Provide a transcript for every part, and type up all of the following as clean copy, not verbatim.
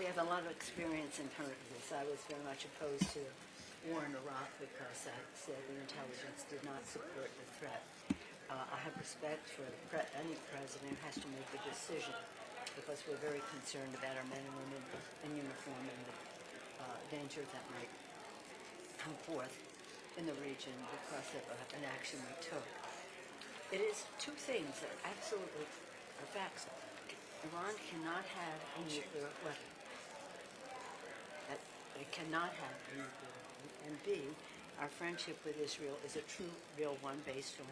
we have a lot of experience in terms of this. I was very much opposed to war in Iraq because I said the intelligence did not support the threat. I have respect for any president who has to make a decision because we're very concerned about our men and women in uniform and the danger that might come forth in the region because of an action we took. It is two things that absolutely are facts. Iran cannot have a nuclear weapon. It cannot have a nuclear weapon. And B, our friendship with Israel is a true, real one based on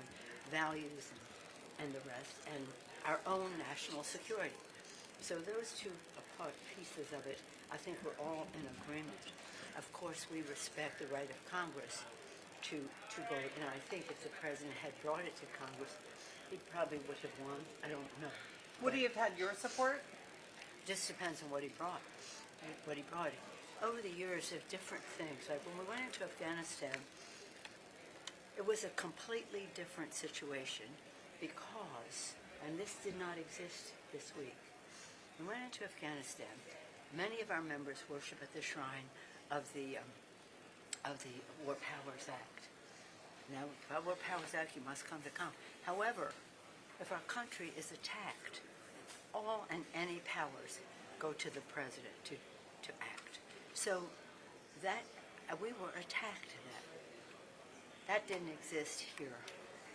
values and the rest, and our own national security. So those two pieces of it, I think we're all in agreement. Of course, we respect the right of Congress to vote, and I think if the president had brought it to Congress, he probably would have won. I don't know. Would he have had your support? Just depends on what he brought. Over the years, there's different things. Like when we went into Afghanistan, it was a completely different situation because, and this did not exist this week, we went into Afghanistan. Many of our members worship at the shrine of the War Powers Act. Now, by War Powers Act, you must come to Congress. However, if our country is attacked, all and any powers go to the president to act. So that we were attacked in that. That didn't exist here.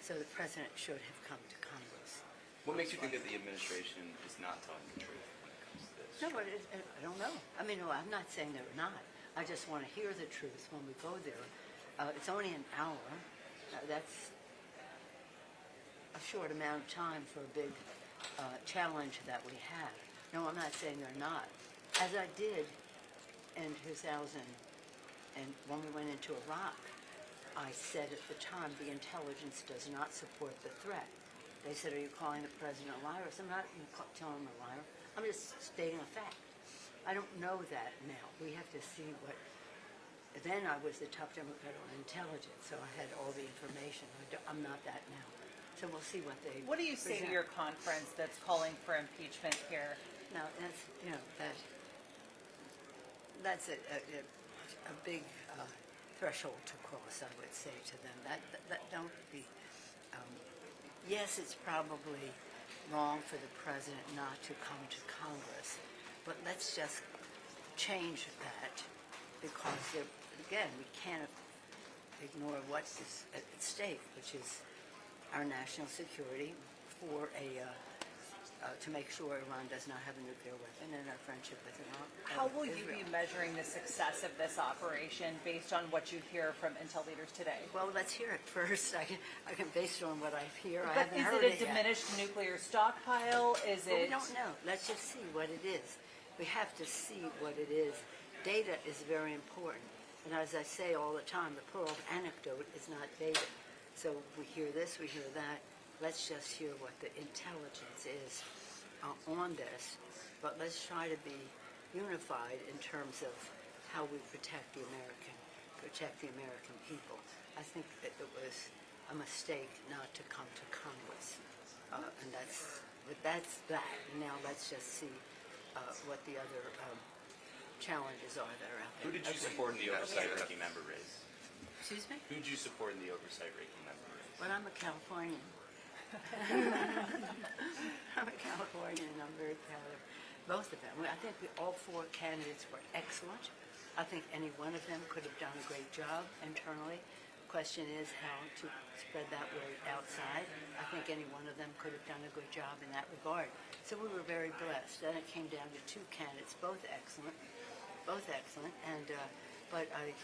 So the president should have come to Congress. What makes you think that the administration is not telling the truth when it comes to this? No, but I don't know. I mean, no, I'm not saying they're not. I just want to hear the truth when we go there. It's only an hour. That's a short amount of time for a big challenge that we have. No, I'm not saying they're not. As I did in 2000, and when we went into Iraq, I said at the time the intelligence does not support the threat. They said, "Are you calling the president a liar?" I said, "I'm not telling him a liar. I'm just stating a fact." I don't know that now. We have to see what. Then I was the top Democrat on intelligence, so I had all the information. I'm not that now. So we'll see what they. What do you say to your conference that's calling for impeachment here? Now that's that's a big threshold to cross. I would say to them that don't be. Yes, it's probably wrong for the president not to come to Congress, but let's just change that because again we can't ignore what's at stake, which is our national security for to make sure Iran does not have a nuclear weapon and our friendship with Iran. How will you be measuring the success of this operation based on what you hear from intel leaders today? Well, let's hear it first. I can base it on what I hear. But is it a diminished nuclear stockpile? Is it? We don't know. Let's just see what it is. We have to see what it is. Data is very important. And as I say all the time, the pearl of anecdote is not data. So we hear this, we hear that. Let's just hear what the intelligence is on this. But let's try to be unified in terms of how we protect the American people. I think that it was a mistake not to come to Congress. And that's that. Now let's just see what the other challenges are that are out there. Who did you support in the oversight ranking member race? Excuse me? Who did you support in the oversight ranking member race? Well, I'm a Californian. I'm a Californian, and I'm very proud of both of them. I think all four candidates were excellent. I think any one of them could have done a great job internally. The question is how to spread that word outside. I think any one of them could have done a good job in that regard. So we were very blessed. Then it came down to two candidates, both excellent. And but I'm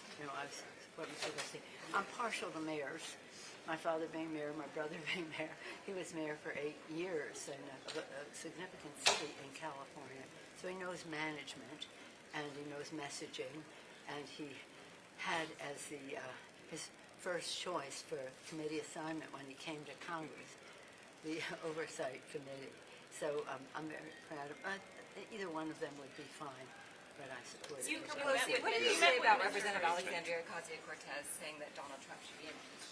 partial to mayors. My father being mayor, my brother being mayor. He was mayor for 8 years in a significant city in California. So he knows management and he knows messaging. And he had as his first choice for committee assignment when he came to Congress, the Oversight Committee. So I'm very proud of either one of them would be fine, but I support it. What do you say about Representative Alexandria Ocasio-Cortez saying that Donald Trump should be impeached?